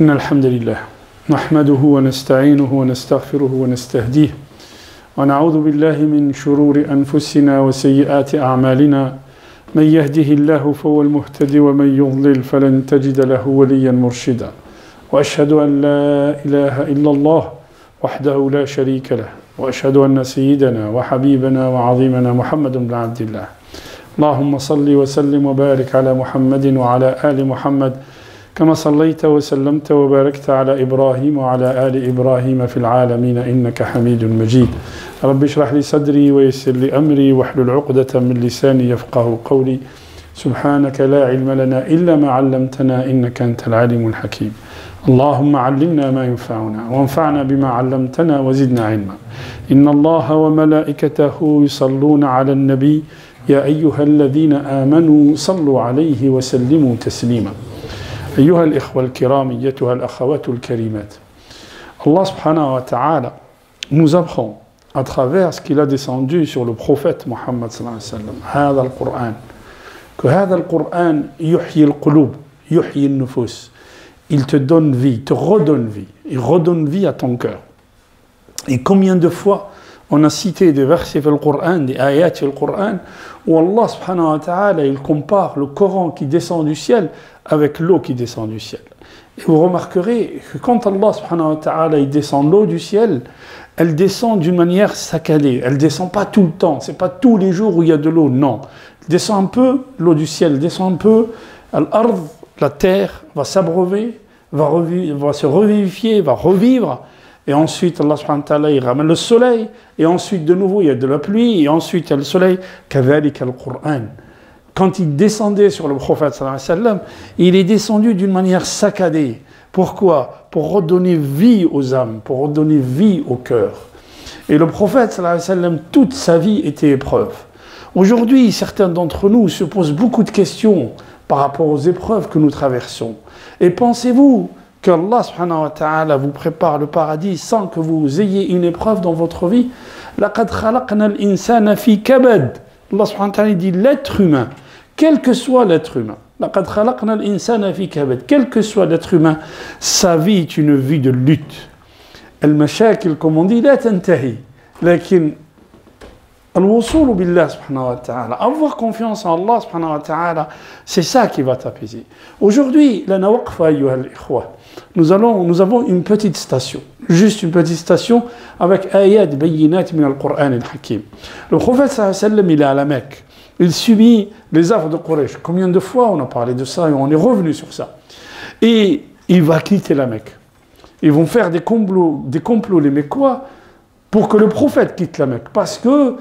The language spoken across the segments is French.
إن الحمد لله نحمده ونستعينه ونستغفره ونستهديه ونعوذ بالله من شرور أنفسنا وسيئات أعمالنا من يهده الله فهو المهتدي ومن يضلل فلن تجد له وليا مرشدا وأشهد أن لا إله إلا الله وحده لا شريك له وأشهد أن سيدنا وحبيبنا وعظيمنا محمد بن عبد الله اللهم صل وسلم وبارك على محمد وعلى آل محمد كما صليت وسلمت وباركت على إبراهيم وعلى آل إبراهيم في العالمين إنك حميد مجيد رب اشرح لي صدري ويسر لي أمري واحلل عقدة من لساني يفقه قولي سبحانك لا علم لنا إلا ما علمتنا إنك أنت العليم الحكيم اللهم علمنا ما ينفعنا وانفعنا بما علمتنا وزدنا علما إن الله وملائكته يصلون على النبي يا أيها الذين آمنوا صلوا عليه وسلموا تسليما أيها الإخوة الكرام أيتها الأخوات الكريمات Allah subhanahu wa ta'ala nous apprend à travers ce qu'il a descendu sur le prophète Mohammed sallallahu alayhi wa sallam هذا القرآن que هذا القرآن يحيي القلوب يحيي النفوس il te donne vie, te redonne vie il redonne vie à ton cœur et combien de fois on a cité des versets du Coran, des ayats du Coran, où Allah subhanahu wa ta'ala, il compare le Coran qui descend du ciel avec l'eau qui descend du ciel. Et vous remarquerez que quand Allah subhanahu wa ta'ala, il descend l'eau du ciel, elle descend d'une manière saccadée. Elle ne descend pas tout le temps. Ce n'est pas tous les jours où il y a de l'eau, non. Elle descend un peu, l'eau du ciel, elle descend un peu, al-ard, la terre, va s'abreuver, va se revivifier, va revivre. Et ensuite, Allah subhanahu wa ta'ala, il ramène le soleil. Et ensuite, de nouveau, il y a de la pluie. Et ensuite, il y a le soleil. Kavalik al-Qur'an. Quand il descendait sur le prophète sallallahu alayhi wa sallam, il est descendu d'une manière saccadée. Pourquoi? Pour redonner vie aux âmes, pour redonner vie au cœur. Et le prophète sallallahu alayhi wa sallam, toute sa vie était épreuve. Aujourd'hui, certains d'entre nous se posent beaucoup de questions par rapport aux épreuves que nous traversons. Et pensez-vous que Allah subhanahu wa ta'ala vous prépare le paradis sans que vous ayez une épreuve dans votre vie? لَقَدْ خَلَقْنَا الْإِنسَانَ فِي كَبَدٍ. Allah subhanahu wa ta'ala dit l'être humain, quel que soit l'être humain, لَقَدْ خَلَقْنَا الْإِنسَانَ فِي كَبَدٍ, quel que soit l'être humain, sa vie est une vie de lutte. المشاكل, comme on dit, لا تنتهي. لكن الوصول بالله سبحانه وتعالى, avoir confiance en Allah سبحانه وتعالى, c'est ça qui va t'apaiser. Aujourd'hui, لنا وقفة أيها الإخوة. Nous avons une petite station, juste une petite station avec ayat bayinat min al-Qur'an al-Hakim. Le prophète sallallahu alayhi wa sallam, il est à la Mecque. Il subit les affres de Quraysh. Combien de fois on a parlé de ça et on est revenu sur ça. Et il va quitter la Mecque. Ils vont faire des complots les Mecquois pour que le prophète quitte la Mecque. Parce que,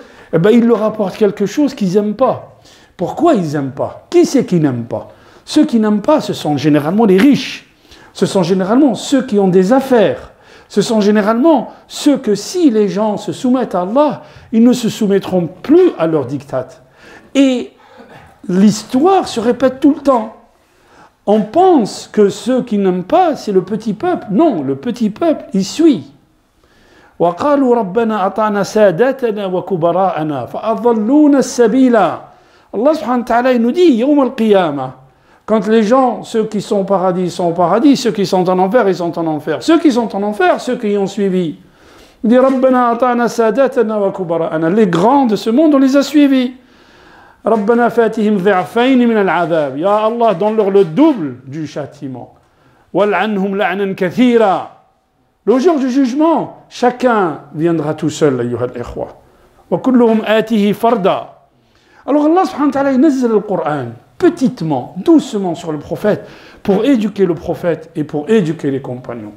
il leur apporte quelque chose qu'ils n'aiment pas. Pourquoi ils n'aiment pas? Qui c'est qui n'aime pas? Ceux qui n'aiment pas, ce sont généralement les riches. Ce sont généralement ceux qui ont des affaires. Ce sont généralement ceux que si les gens se soumettent à Allah, ils ne se soumettront plus à leur diktat. Et l'histoire se répète tout le temps. On pense que ceux qui n'aiment pas, c'est le petit peuple. Non, le petit peuple, il suit. وَقَالُوا رَبَّنَا أَطَعْنَا سَادَاتَنَا وَكُبَرَاءَنَا فَأَضَلُّونَا السَّبِيلَ. Allah subhanahu wa ta'ala, il nous dit, يَوْمَ الْقِيَامَةِ, quand les gens, ceux qui sont au paradis, sont au paradis, ceux qui sont en enfer, ils sont en enfer. Ceux qui sont en enfer, ceux qui ont suivi. Il dit, رَبَّنَا أَطَعْنَا سَادَاتَنَا وَكُبَرَاءَنَا. Les grands de ce monde, on les a suivis. رَبَّنَا فَاتِهِمْ ضِعْفَيْنِ مِنَ الْعَذَابِ. Ya Allah, donne-leur le double du châtiment. وَالْعَنْهُمْ لَعْنًا كَثِيرًا. Le jour du jugement, chacun viendra tout seul, أيها الإخوة. وَكُلُّهُمْ آتِهِ فَرْدًا. Alors Allah subhanahu wa ta'ala, il nazzal le Coran petitement, doucement sur le prophète, pour éduquer le prophète et pour éduquer les compagnons.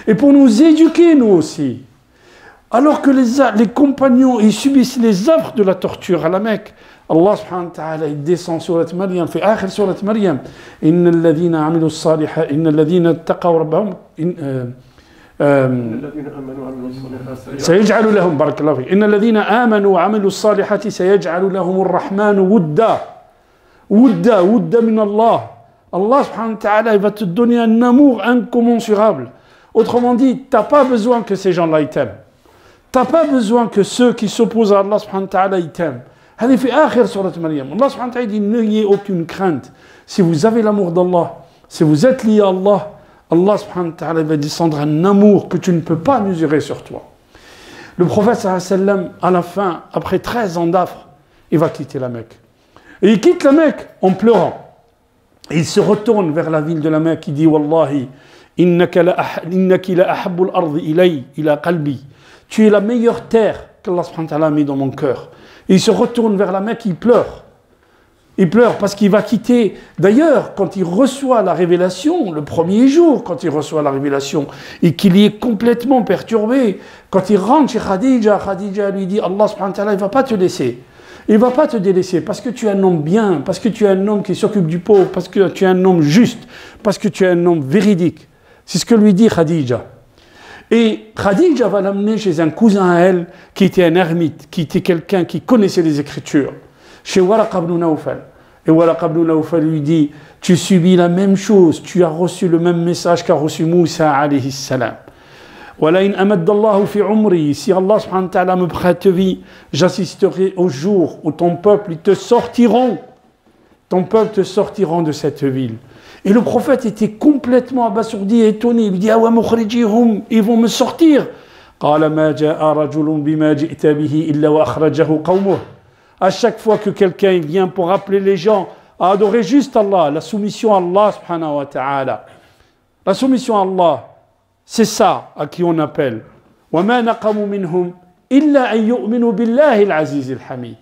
Et pour nous éduquer, nous aussi. Alors que les compagnons, ils subissent les affres de la torture à la Mecque, Allah subhanahu wa ta'ala, il descend sur la Maryam, fait akhir sur la Maryam, Inna alladhina amilu as-salihat, inna alladhina attaqaw rabbahum, سيجعل لهم بارك الله فيك إن الذين آمنوا وعملوا الصالحات سيجعل لهم الرحمن ودا ودا من الله. Allah subhanahu wa ta'ala, il va te donner un amour incommensurable. Autrement dit, tu n'as pas besoin que ces gens-là ils t'aiment. Tu n'as pas besoin que ceux qui s'opposent à Allah subhanahu wa ta'ala ils t'aiment. هذه في آخر سورة مريم. Allah subhanahu wa ta'ala dit, n'ayez aucune crainte. Si vous avez l'amour d'Allah, si vous êtes lié à Allah, Allah subhanahu wa ta'ala va descendre un amour que tu ne peux pas mesurer sur toi. Le prophète sallallahu alayhi wa sallam, à la fin, après 13 ans d'affre, il va quitter la Mecque. Et il quitte la Mecque en pleurant. Et il se retourne vers la ville de la Mecque, il dit Wallahi, innaki la ahabbul ardi ilay, ila qalbi. Tu es la meilleure terre qu'Allah subhanahu wa ta'ala a mis dans mon cœur. Et il se retourne vers la Mecque, il pleure. Il pleure parce qu'il va quitter. D'ailleurs, quand il reçoit la révélation, le premier jour, quand il reçoit la révélation, et qu'il y est complètement perturbé, quand il rentre chez Khadija, Khadija lui dit Allah subhanahu wa ta'ala, il ne va pas te laisser. Il ne va pas te délaisser parce que tu es un homme bien, parce que tu es un homme qui s'occupe du pauvre, parce que tu es un homme juste, parce que tu es un homme véridique. C'est ce que lui dit Khadija. Et Khadija va l'amener chez un cousin à elle qui était un ermite, qui était quelqu'un qui connaissait les Écritures, chez Waraqa ibn Nawfal. Et Waraqa ibn Nawfal lui dit, tu subis la même chose, tu as reçu le même message qu'a reçu Moussa alayhi salam. وَلَئِنْ أَمَدَّ اللَّهُ فِي عُمْرِي. Si Allah subhanahu wa ta'ala me prête vie, j'assisterai au jour où ton peuple te sortiront. Ton peuple te sortiront de cette ville. Et le prophète était complètement abasourdi et étonné. Il dit, awa mukhrijihum, ils vont me sortir. قَالَ مَا جَاءَ رَجُلٌ بِمَا جِئْتَ بِهِ إِلَّا وَأَخْرَجَهُ قَوْمُهُ. À chaque fois que quelqu'un vient pour appeler les gens à adorer juste Allah, la soumission à Allah subhanahu wa ta'ala. La soumission à Allah. C'est ça à qui on appelle. وَمَا نَقَمُوا مِنْهُمْ إِلَّا أَن يُؤْمِنُوا بِاللَّهِ الْعَزِيزِ الْحَمِيدِ.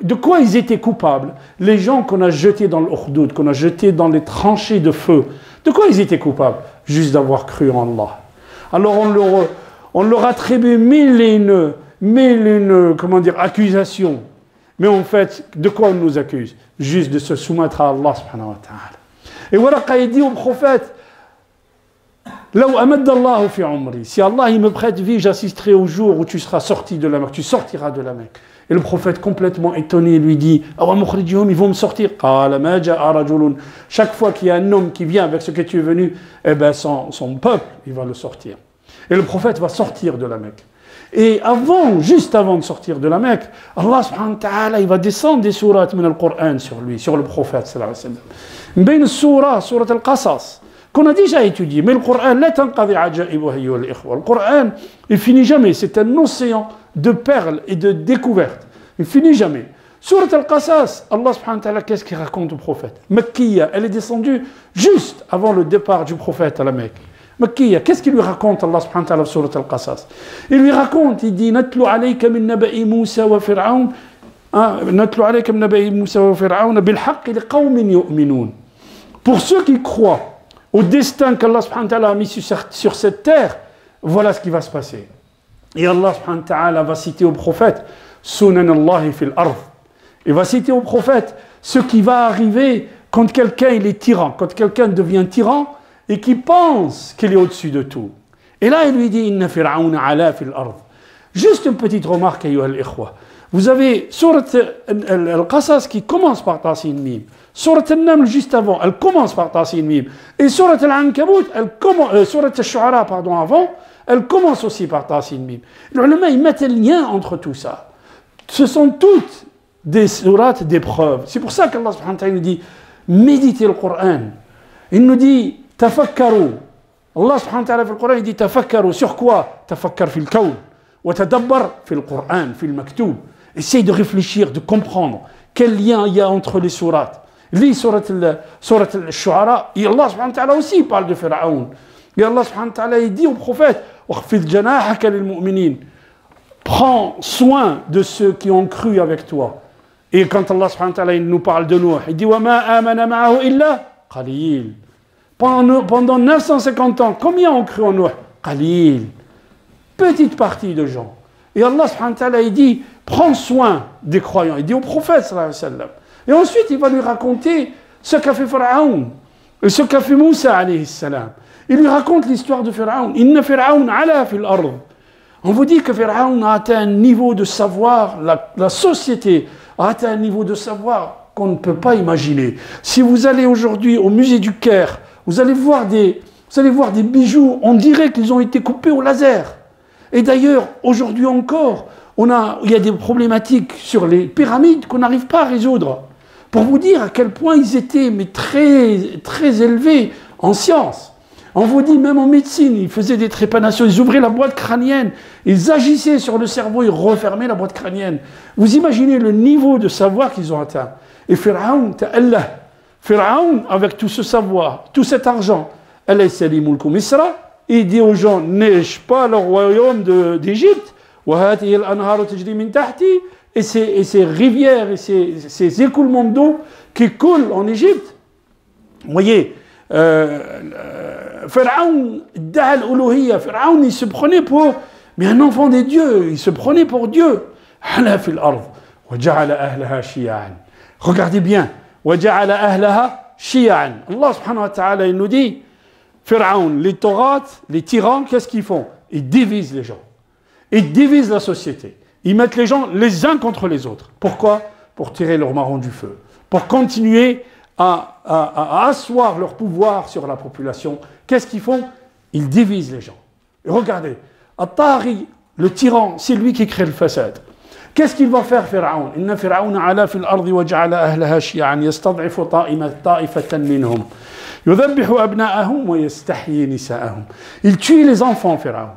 De quoi ils étaient coupables? Les gens qu'on a jetés dans l'Ukhdud, qu'on a jetés dans les tranchées de feu, de quoi ils étaient coupables? Juste d'avoir cru en Allah. Alors on leur attribue mille et une accusations. Mais en fait, de quoi on nous accuse? Juste de se soumettre à Allah subhanahu wa ta'ala. Et Waraqa dit au prophète, si Allah il me prête vie, j'assisterai au jour où tu seras sorti de la Mecque, tu sortiras de la Mecque. Et le prophète complètement étonné lui dit, ils vont me sortir. Chaque fois qu'il y a un homme qui vient avec ce que tu es venu, eh ben son peuple, il va le sortir. Et le prophète va sortir de la Mecque. Et juste avant de sortir de la Mecque, Allah subhanahu wa ta'ala, il va descendre des sourates min al-Qur'an sur lui, sur le prophète sallallahu alayhi wa sallam. بين السورة سورة القصص qu'on a déjà étudié, mais le Coran لا تنقضي عجائبه أيها الإخوة. Le Coran il finit jamais, c'est un océan de perles et de découvertes, il finit jamais. Sourate al-Qasas, Allah subhanahu wa ta'ala, qu'est-ce qu'il raconte au prophète? Makkiya, elle est descendue juste avant le départ du prophète à la Mecque. Makkiya, qu'est-ce qu'il lui raconte Allah subhanahu wa ta'ala sur Sourate al-Qasas? Il lui raconte, il dit natlu alayka min naba'i Moussa wa Fir'aun natlu alayka min naba'i Moussa wa Fir'aun bil haqqi liqawmin yu'minun. Pour ceux qui croient au destin qu'Allah subhanahu wa ta'ala a mis sur cette terre, voilà ce qui va se passer. Et Allah subhanahu wa ta'ala va citer au prophète Sunan Allahi fil ard. Il va citer au prophète ce qui va arriver quand quelqu'un il est tyran, quand quelqu'un devient tyran et qui pense qu'il est au-dessus de tout. Et là il lui dit Inna fir'auna ala fil ard. Juste une petite remarque, ayyuha al-ikhwa. Vous avez Surat al-Qasas qui commence par Tasin Mim. Surat al-Naml juste avant, elle commence par Tasin Mim. Et Surat al-Ankabut, Surat al-Shu'ara, pardon, avant, elle commence aussi par Tasin Mim. Les ulama, ils mettent le lien entre tout ça. Ce sont toutes des sourates d'épreuves. C'est pour ça qu'Allah subhanahu wa ta'ala nous dit méditez le Coran. Il nous dit tafakkaru. Allah subhanahu wa ta'ala dans le Coran il dit tafakkaru. Sur quoi? Tafakkar fil kawn. Wa tadabbar fil Coran, fil maktoub. Essaye de réfléchir, de comprendre quel lien il y a entre les sourates. Lis surat al-Shu'ara, et Allah subhanahu wa ta'ala aussi parle de Pharaon. Et Allah subhanahu wa ta'ala il dit au prophète وَخْفِضْ جَنَاحَكَ لِلْمُؤْمِنِينَ. Prends soin de ceux qui ont cru avec toi. Et quand Allah subhanahu wa ta'ala il nous parle de Nuh, il dit وَمَا آمَنَ مَعَهُ إِلَّا قَلِيلٌ. Pendant 950 ans, combien ont cru en Nuh? Qalil. Petite partie de gens. Et Allah subhanahu wa ta'ala il dit prends soin des croyants. Il dit au prophète sallallahu alayhi wa sallam. Et ensuite il va lui raconter ce qu'a fait Pharaon et ce qu'a fait Moussa alayhi salam. Il lui raconte l'histoire de Pharaon. Inna Pharaon ala fil ard. On vous dit que Pharaon a atteint un niveau de savoir, la société a atteint un niveau de savoir qu'on ne peut pas imaginer. Si vous allez aujourd'hui au musée du Caire, vous allez voir des bijoux, on dirait qu'ils ont été coupés au laser. Et d'ailleurs, aujourd'hui encore, il y a des problématiques sur les pyramides qu'on n'arrive pas à résoudre. Pour vous dire à quel point ils étaient mais très élevés en sciences. On vous dit même en médecine, ils faisaient des trépanations, ils ouvraient la boîte crânienne, ils agissaient sur le cerveau, ils refermaient la boîte crânienne. Vous imaginez le niveau de savoir qu'ils ont atteint. Et Pharaon, Pharaon, avec tout ce savoir, tout cet argent, il dit aux gens, n'ai-je pas le royaume d'Égypte? Et ces rivières et ces écoulements d'eau qui coulent en Égypte. Vous voyez, Pharaon, il se prenait pour mais un enfant des dieux, il se prenait pour Dieu. Regardez bien. Allah subhanahu wa ta'ala, il nous dit, Pharaon, les Taurates, les tyrans, qu'est-ce qu'ils font? Ils divisent les gens. Ils divisent la société. Ils mettent les gens les uns contre les autres. Pourquoi? Pour tirer leur marron du feu. Pour continuer à asseoir leur pouvoir sur la population. Qu'est-ce qu'ils font? Ils divisent les gens. Et regardez, At-Taghi, le tyran, c'est lui qui crée le fasad. Qu'est-ce qu'il va faire, Pharaon? Inna Pharaon ala fil ardi wa ja'ala ahlaha shi'an yastad'ifu ta'ifatan minhum yudhabbihu abna'ahum wa yastahyi nisa'ahum. Il tue les enfants, Pharaon.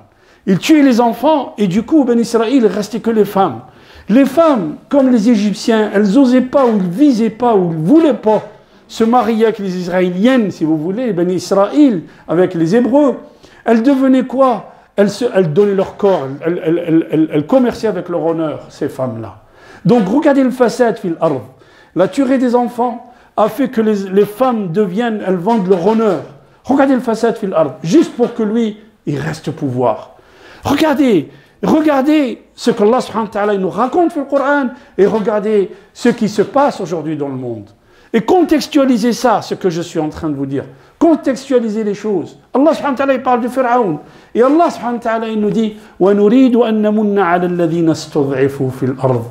Il tuait les enfants et du coup, Ben Israël, il ne restait que les femmes. Les femmes, comme les Égyptiens, elles n'osaient pas ou elles ne visaient pas ou elles ne voulaient pas se marier avec les Israéliennes, si vous voulez, Ben Israël, avec les Hébreux. Elles devenaient quoi? Elles donnaient leur corps, elles commerçaient avec leur honneur, ces femmes-là. Donc regardez le fasad fil ard. La tuerie des enfants a fait que les femmes deviennent, elles vendent leur honneur. Regardez le fasad fil ard, juste pour que lui, il reste au pouvoir. Regardez ce que Allah subhanahu wa ta'ala nous raconte dans le Coran et regardez ce qui se passe aujourd'hui dans le monde. Et contextualisez ça, ce que je suis en train de vous dire. Contextualisez les choses. Allah subhanahu wa ta'ala il parle de Pharaon. Et Allah subhanahu wa ta'ala il nous dit وَنُرِيدُ أَن نَمُنَّ عَلَى الَّذِينَ اسْتُضْعِفُوا فِي الْأَرْضِ.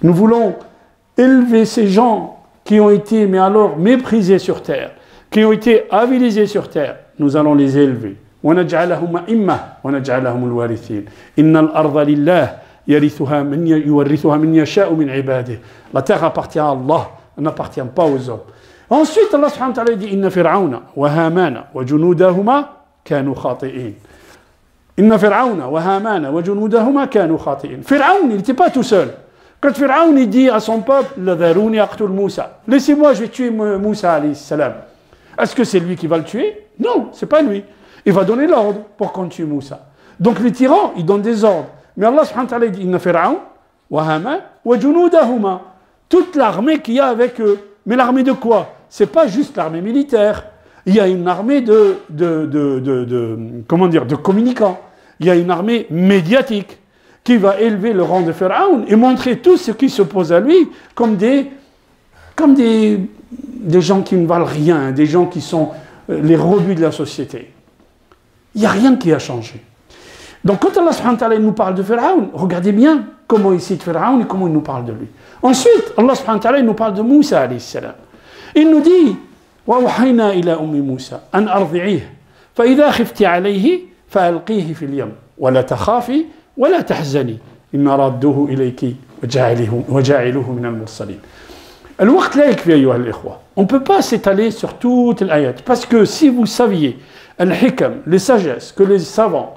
Nous voulons élever ces gens qui ont été, mais alors, méprisés sur terre, qui ont été avilisés sur terre. Nous allons les élever. ونجعلهم أئمة ونجعلهم الوارثين إن الأرض لله يورثها من يشاء من عباده. La terre appartient à Allah, elle n'appartient pas aux hommes. Ensuite Allah subhanahu wa ta'ala dit إن فرعون وهامان وجنودهما كانوا خاطئين. إن فرعون وهامان وجنودهما كانوا خاطئين. Pharaon, il n'était pas tout seul. Quand Pharaon il dit à son peuple لذروني أقتل موسى, laissez-moi, je vais tuer Moussa alayhi salam. Est-ce que c'est lui qui va le tuer? Non, c'est pas lui. Il va donner l'ordre pour qu'on tue Moussa. Donc les tyrans, ils donnent des ordres. Mais Allah subhanahu wa ta'ala dit Inna Pharaon, wa Haman, wa junudahuma. Toute l'armée qu'il y a avec eux. Mais l'armée de quoi? C'est pas juste l'armée militaire. Il y a une armée de communicants. Il y a une armée médiatique qui va élever le rang de Pharaon et montrer tout ce qui s'oppose à lui comme des gens qui ne valent rien, des gens qui sont les rebuts de la société. Il n'y a rien qui a changé. Donc quand Allah subhanahu wa ta'ala nous parle de Pharaon, regardez bien comment il cite Pharaon et comment il nous parle de lui. Ensuite, Allah subhanahu wa ta'ala nous parle de Moussa alayhi salam. Il nous dit وَأَوْحَيْنَا إِلَى أُمِّ مُوسَى أَنْ أَرْضِعِيهِ فَإِذَا خِفْتِ عَلَيْهِ فَأَلْقِيهِ فِي الْيَمِّ وَلَا تَخَافِي وَلَا تَحْزَنِي إِنَّ رَادُّهُ إِلَيْكِ وَجَاعِلُهُ مِنَ الْمُرْسَلِينَ. الوقت لا يكفي أيها الإخوة. On ne peut pas s'étaler sur toute l'ayat. Parce que si vous saviez al-hikam, les sagesses que les savants,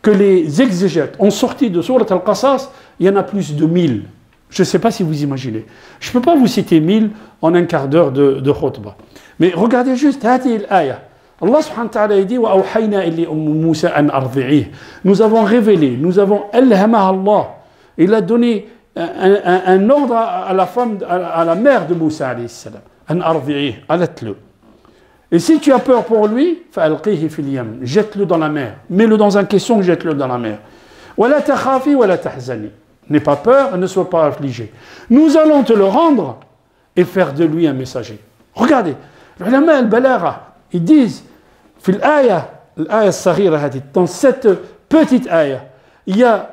que les exégètes ont sorti de Surat al-Qasas, il y en a plus de 1000. Je ne sais pas si vous imaginez. Je ne peux pas vous citer 1000 en un quart d'heure de khutbah. Mais regardez juste هذه الآية. Allah subhanahu wa ta'ala dit وَأَوْحَيْنَا إِلَى أُمِّ مُوسَى أَنْ أَرْضِعِيهِ. Nous avons révélé, nous avons أَلْهَمَهَا Allah. Il a donné un ordre à la femme, à la mère de Moussa alayhi salam. أَنْ أَرْضِعِيهِ, allait-le. Et si tu as peur pour lui, فَأَلْقِيهِ فِي الْيَمِّ, jette-le dans la mer. Mets-le dans un caisson, jette-le dans la mer. وَلَا تَخَافِي وَلَا تَحْزَنِي. N'aie pas peur et ne sois pas affligé. Nous allons te le rendre et faire de lui un messager. Regardez, les ulama al-balagha, ils disent, dans cette petite ayah, il y a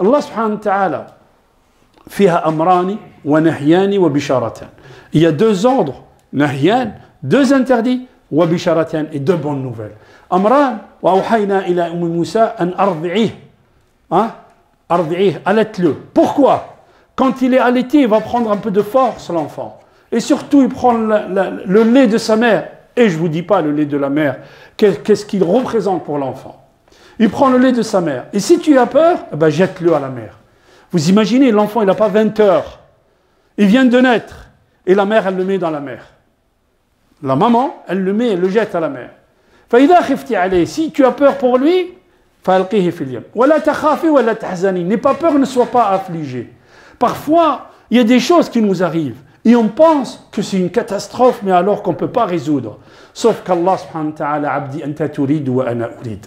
Allah subhanahu wa ta'ala, fiha amrani wa nahyani wa bisharatan. Il y a deux ordres, nahyan, deux interdits, wa bisharatan, et deux bonnes nouvelles. Amran, wa awhayna ila ummi Moussa an ardi'ih. Ardi'ih, allaite-le. Pourquoi? Quand il est allaité, il va prendre un peu de force, l'enfant. Et surtout, il prend le lait de sa mère. Et je ne vous dis pas le lait de la mère, qu'est-ce qu'il représente pour l'enfant. Il prend le lait de sa mère. Et si tu as peur, eh ben, jette-le à la mer. Vous imaginez, l'enfant, il n'a pas 20 heures. Il vient de naître. Et la mère, elle le met dans la mer. La maman, elle le met, elle le jette à la mer. Si tu as peur pour lui, n'aie pas peur, ne sois pas affligé. Parfois, il y a des choses qui nous arrivent. Et on pense que c'est une catastrophe, mais alors qu'on ne peut pas résoudre. Sauf qu'Allah subhanahu wa ta'ala, abdi anta turid wa ana urid.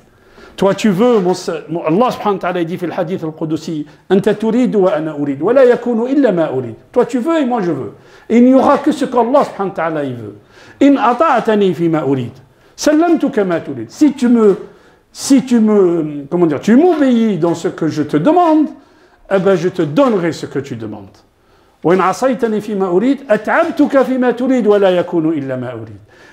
Toi tu veux, Allah subhanahu wa ta'ala dit dans le hadith al-Qudusi, anta turid wa ana urid, wa la yakunu illa ma urid. Toi tu veux et moi je veux. Et il n'y aura que ce qu'Allah subhanahu wa ta'ala il veut. In ata'atani fi ma urid, sallamtuka ma turid. Si tu m'obéis dans ce que je te demande, eh ben je te donnerai ce que tu demandes.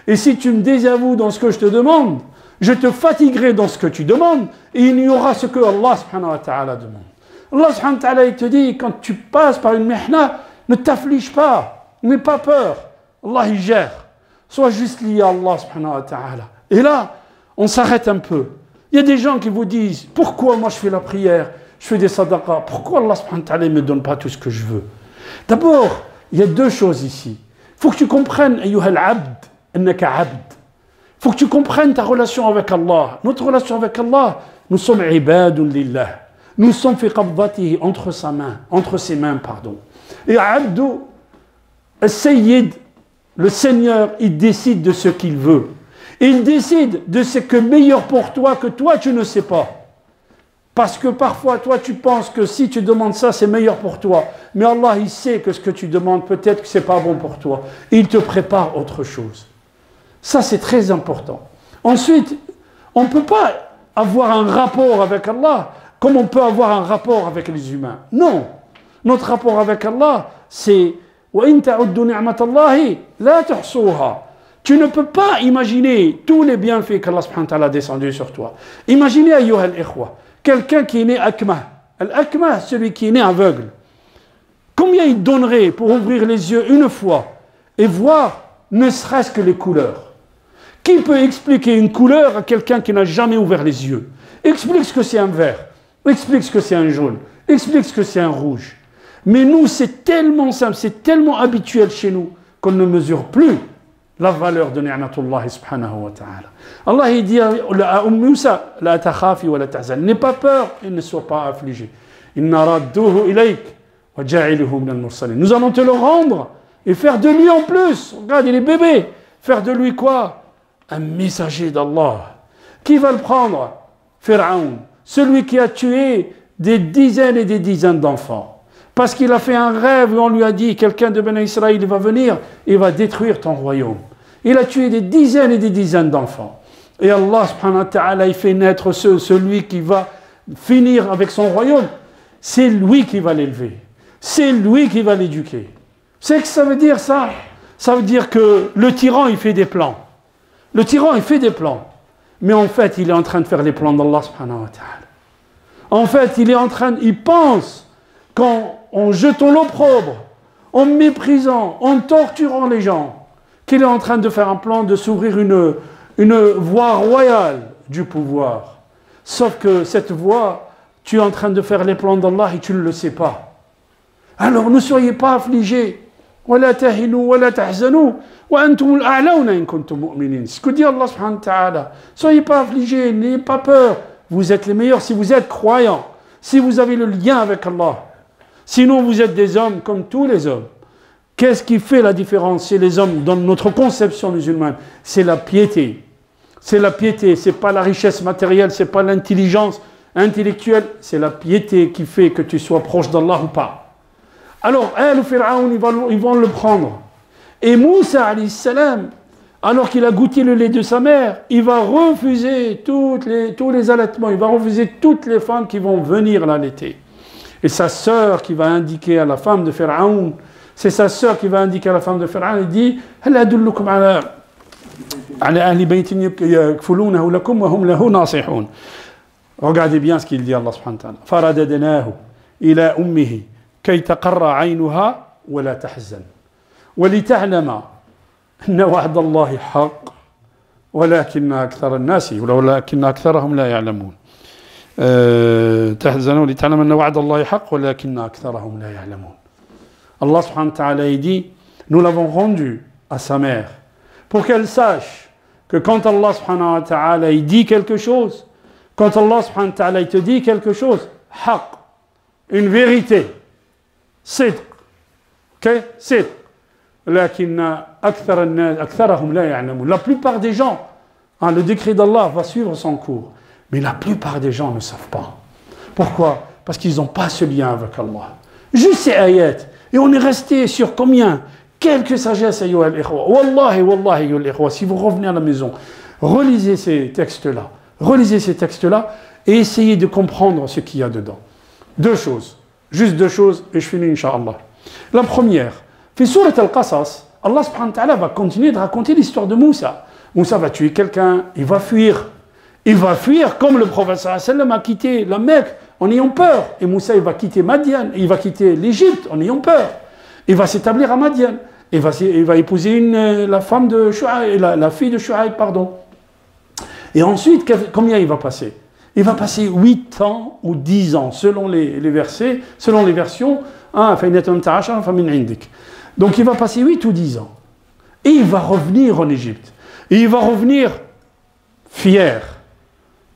Et si tu me désavoues dans ce que je te demande, je te fatiguerai dans ce que tu demandes, et il n'y aura ce que Allah subhanahu wa ta'ala demande. Allah subhanahu wa ta'ala il te dit, quand tu passes par une mihna, ne t'afflige pas, n'aie pas peur. Allah il gère. Sois juste lié à Allah subhanahu wa ta'ala. Et là, on s'arrête un peu. Il y a des gens qui vous disent, pourquoi moi je fais la prière, je fais des sadaqas, pourquoi Allah subhanahu wa ta'ala ne me donne pas tout ce que je veux? D'abord, il y a deux choses ici. Il faut que tu comprennes, ayyuhal abd, annaka abd. Il faut que tu comprennes ta relation avec Allah. Notre relation avec Allah, nous sommes ibadun lillah. Nous sommes fi qabdatihi, entre ses mains, pardon. Et abdu, al-sayyid, le Seigneur, il décide de ce qu'il veut. Il décide de ce que meilleur pour toi que toi tu ne sais pas. Parce que parfois, toi, tu penses que si tu demandes ça, c'est meilleur pour toi. Mais Allah, il sait que ce que tu demandes, peut-être que ce n'est pas bon pour toi. Et il te prépare autre chose. Ça, c'est très important. Ensuite, on ne peut pas avoir un rapport avec Allah comme on peut avoir un rapport avec les humains. Non. Notre rapport avec Allah, c'est « وَإِن تَعُدُّ نِعْمَةَ اللَّهِ لَا تُحْصُوهَا » Tu ne peux pas imaginer tous les bienfaits qu'Allah subhanahu wa ta'ala a descendus sur toi. Imaginez, ayyuha al-ikhwa, quelqu'un qui est né akma. Al-akma, celui qui est né aveugle. Combien il donnerait pour ouvrir les yeux une fois et voir ne serait-ce que les couleurs? Qui peut expliquer une couleur à quelqu'un qui n'a jamais ouvert les yeux? Explique ce que c'est un vert, explique ce que c'est un jaune, explique ce que c'est un rouge. Mais nous, c'est tellement simple, c'est tellement habituel chez nous qu'on ne mesure plus la valeur de ni'matullah subhanahu wa ta'ala. Allah il dit à Moussa, la takhafi wa la tahzan, n'aie pas peur et ne sois pas affligé. Inna radduhu ilayk wa ja'iluhu min al-mursalin. Nous allons te le rendre et faire de lui en plus. Regarde, il est bébé. Faire de lui quoi? Un messager d'Allah. Qui va le prendre? Pharaon, celui qui a tué des dizaines et des dizaines d'enfants. Parce qu'il a fait un rêve où on lui a dit, quelqu'un de Ben Israël il va venir, il va détruire ton royaume. Il a tué des dizaines et des dizaines d'enfants. Et Allah subhanahu wa ta'ala, il fait naître celui qui va finir avec son royaume. C'est lui qui va l'élever. C'est lui qui va l'éduquer. C'est que ça veut dire ça? Ça veut dire que le tyran, il fait des plans. Le tyran, il fait des plans. Mais en fait, il est en train de faire les plans d'Allah subhanahu wa ta'ala. En fait, il pense qu'en jetant l'opprobre, en méprisant, en torturant les gens, qu'il est en train de faire un plan de s'ouvrir une voie royale du pouvoir. Sauf que cette voie, tu es en train de faire les plans d'Allah et tu ne le sais pas. Alors ne soyez pas affligés. وَلَا تَهِنُوا وَلَا تَحْزَنُوا وَأَنْتُمُ الْأَعْلَوْنَ إِن كُنتُم مُؤْمِنِينَ. Ce que dit Allah subhanahu wa ta'ala. Soyez pas affligés, n'ayez pas peur. Vous êtes les meilleurs si vous êtes croyants, si vous avez le lien avec Allah. Sinon, vous êtes des hommes comme tous les hommes. Qu'est-ce qui fait la différence chez les hommes dans notre conception musulmane? C'est la piété. C'est la piété, c'est pas la richesse matérielle, c'est pas l'intelligence intellectuelle, c'est la piété qui fait que tu sois proche d'Allah ou pas. Alors, le Pharaon, ils vont le prendre. Et Moussa, alayhi salam, alors qu'il a goûté le lait de sa mère, il va refuser tous les allaitements, il va refuser toutes les femmes qui vont venir l'allaiter. Et sa sœur qui va indiquer à la femme de Pharaon, c'est sa sœur qui va indiquer à la femme de Pharaon, elle dit هل أدلكم على أهل بيت يكفلونه لكم وهم له ناصحون. Regardez bien ce qu'il dit Allah subhanahu wa ta'ala. فرددناه إلى أمه كي تقر عينها ولا تحزن ولتعلم أن وعد الله حق ولكن أكثر الناس ولكن أكثرهم لا يعلمون. تحزن ولتعلم أن وعد الله حق ولكن أكثرهم لا يعلمون. Allah subhanahu wa ta'ala dit, nous l'avons rendu à sa mère pour qu'elle sache que quand Allah subhanahu wa ta'ala il dit quelque chose, quand Allah subhanahu wa ta'ala il te dit quelque chose, haq, une vérité, sidq, ok, sidq, lakin aktharahum la ya'lamun. La plupart des gens, hein, le décret d'Allah va suivre son cours, mais la plupart des gens ne savent pas. Pourquoi? Parce qu'ils n'ont pas ce lien avec Allah. Juste ces ayats, et on est resté sur combien? Quelques sagesses, ayyuha al-ikhwa. Wallahi, wallahi, ayyuha al-ikhwa, si vous revenez à la maison, relisez ces textes-là, et essayez de comprendre ce qu'il y a dedans. Deux choses, juste deux choses, et je finis, Inch'Allah. La première, في سورة القصص, Allah subhanahu wa ta'ala va continuer de raconter l'histoire de Moussa. Moussa va tuer quelqu'un, il va fuir. Il va fuir comme le prophète sallallahu alayhi wa sallam a quitté la Mecque en ayant peur. Et Moussa, il va quitter Madian, il va quitter l'Égypte en ayant peur. Il va s'établir à Madian. Il va épouser la femme de Shu'aib, la fille de Shu'aib, pardon. Et ensuite, combien il va passer? Il va passer 8 ans ou 10 ans, selon les versets, selon les versions. Donc il va passer 8 ou 10 ans. Et il va revenir en Égypte. Et il va revenir fier,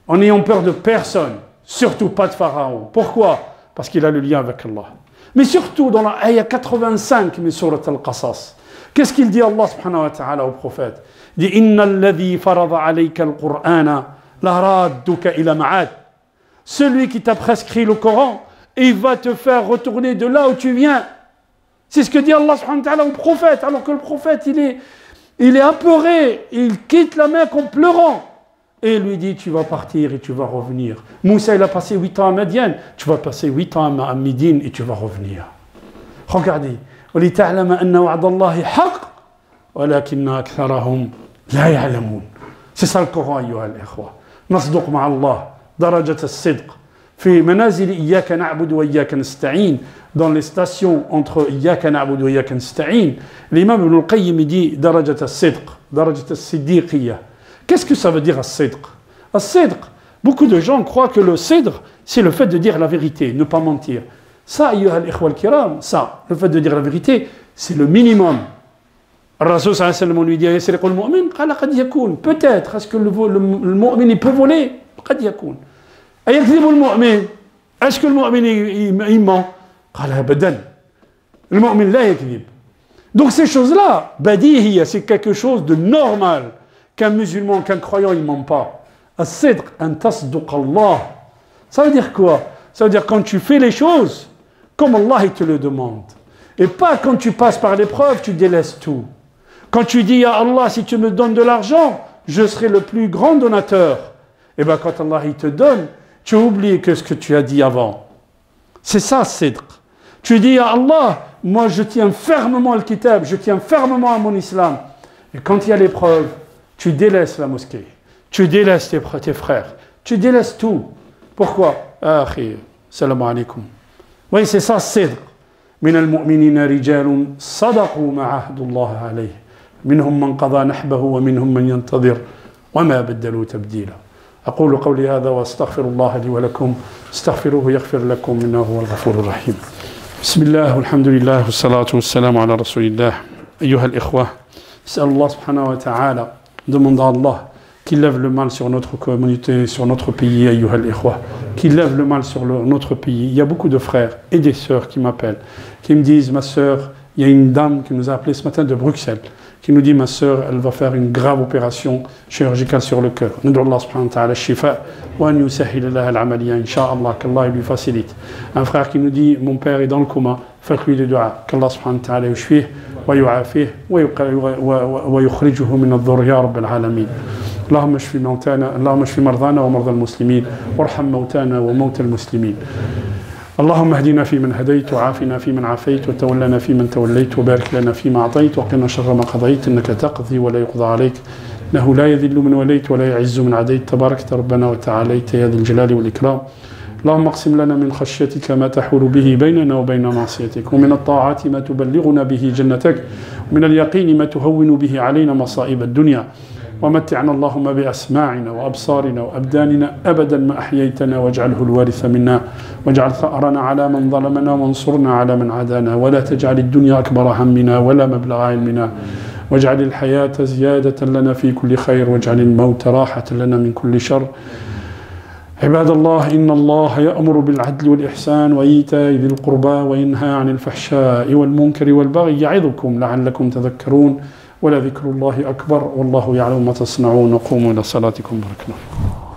en n'ayant peur de personne, surtout pas de Pharaon. Pourquoi? Parce qu'il a le lien avec Allah. Mais surtout dans la ayah 85 de Surat Al-Qasas, qu'est-ce qu'il dit Allah subhanahu wa ta'ala au prophète? Il dit Inna alladhi farada alayka al-Qur'ana la radduka ila ma'ad. Celui qui t'a prescrit le Coran, il va te faire retourner de là où tu viens. C'est ce que dit Allah subhanahu wa ta'ala au prophète, alors que le prophète il est apeuré, il quitte la Mecque en pleurant. Et il lui dit, tu vas partir et tu vas revenir. Moussa, il a passé 8 ans à Madian, tu vas passer 8 ans à Médine et tu vas revenir. Regardez. وَلِتَعْلَمَ أَنَّ وَعْدَ اللَّهِ حَقٌّ وَلَكِنَّ أَكْثَرَهُمْ لَا يَعْلَمُونَ. C'est ça le Coran, أيها الإخوة. نصدق مع الله درجة الصدق في منازل إياك نعبد وإياك نستعين. Dans les stations entre إياك نعبد وإياك نستعين, l'imam Ibn al-Qayyim dit درجة الصدق, درجة الصديقية. Qu'est-ce que ça veut dire as-sidq? As-sidq, beaucoup de gens croient que le sidr, c'est le fait de dire la vérité, ne pas mentir. Ça, ayyuha al-ikhwa al-kiram, ça, le fait de dire la vérité, c'est le minimum. Rasul sallallahu alayhi wa sallam lui dit yasriqu al-mu'min, qala qad yakun. Peut-être, est-ce que le mu'min il peut voler? Qad yakun. Ayakdhibu al-mu'min, est-ce que le mu'min il ment? Qala abadan. Le mu'min la yakdhib. Donc ces choses-là, badihiya, c'est quelque chose de normal. Qu'un musulman, qu'un croyant, il ne ment pas. As-sidq an tasduq Allah. Ça veut dire quoi? Ça veut dire quand tu fais les choses comme Allah il te le demande. Et pas quand tu passes par l'épreuve, tu délaisses tout. Quand tu dis à Allah, si tu me donnes de l'argent, je serai le plus grand donateur. Et bien quand Allah il te donne, tu oublies que ce que tu as dit avant. C'est ça, sidq. Tu dis à Allah, moi je tiens fermement le kitab, je tiens fermement à mon islam. Et quand il y a l'épreuve, tu délaisses la mosquée, tu délaisses tes frères, tu délaisses tout. Pourquoi? Akhi, salam alaikum. Oui, c'est ça, sidq. من المؤمنين رجال صدقوا ما عهد الله عليه منهم من قضى نحبه ومنهم من ينتظر وما بدلوا تبديلا. أقول قولي هذا وأستغفر الله لي ولكم استغفروه يغفر لكم إنه هو الغفور الرحيم. بسم الله والحمد لله والصلاة والسلام على رسول الله. أيها الإخوة, اسأل الله سبحانه وتعالى, demande à Allah qu'il lève le mal sur notre communauté, sur notre pays, ayyuha al-ikhwa, qu'il lève le mal sur notre pays. Il y a beaucoup de frères et des sœurs qui m'appellent, qui me disent, ma sœur, il y a une dame qui nous a appelé ce matin de Bruxelles, qui nous dit, ma sœur, elle va faire une grave opération chirurgicale sur le cœur. Nous demandons Allah subhanahu wa ta'ala shifa, wa an yusahhil laha al-amaliya, incha'Allah, qu'Allah lui facilite. Un frère qui nous dit, mon père est dans le coma, faites-lui des du'a, qu'Allah subhanahu wa ta'ala yushfih, wa yu'afih, wa yukhrijuhu min ad-dhurr ya rabbal alamin. اللهم اشف موتانا، اللهم اشف مرضانا ومرضى المسلمين، وارحم موتانا وموتى المسلمين. اللهم اهدنا فيمن هديت، وعافنا فيمن عافيت، وتولنا فيمن توليت، وبارك لنا فيما اعطيت، وقنا شر ما قضيت، انك تقضي ولا يقضى عليك، انه لا يذل من وليت ولا يعز من عديت، تباركت ربنا وتعاليت يا ذا الجلال والاكرام. اللهم اقسم لنا من خشيتك ما تحول به بيننا وبين معصيتك، ومن الطاعات ما تبلغنا به جنتك، من اليقين ما تهون به علينا مصائب الدنيا، ومتعنا اللهم بأسماعنا وأبصارنا وأبداننا أبدا ما أحييتنا، واجعله الوارث منا، واجعل ثأرنا على من ظلمنا، وانصرنا على من عادانا، ولا تجعل الدنيا أكبر همنا ولا مبلغ علمنا، واجعل الحياة زيادة لنا في كل خير، واجعل الموت راحة لنا من كل شر. عباد الله، إن الله يأمر بالعدل والإحسان وإيتاء ذي القربى وينهى عن الفحشاء والمنكر والبغي يعظكم لعلكم تذكرون، ولذكر الله أكبر، والله يعلم ما تصنعون. قوموا إلى صلاتكم. بارك الله فيكم.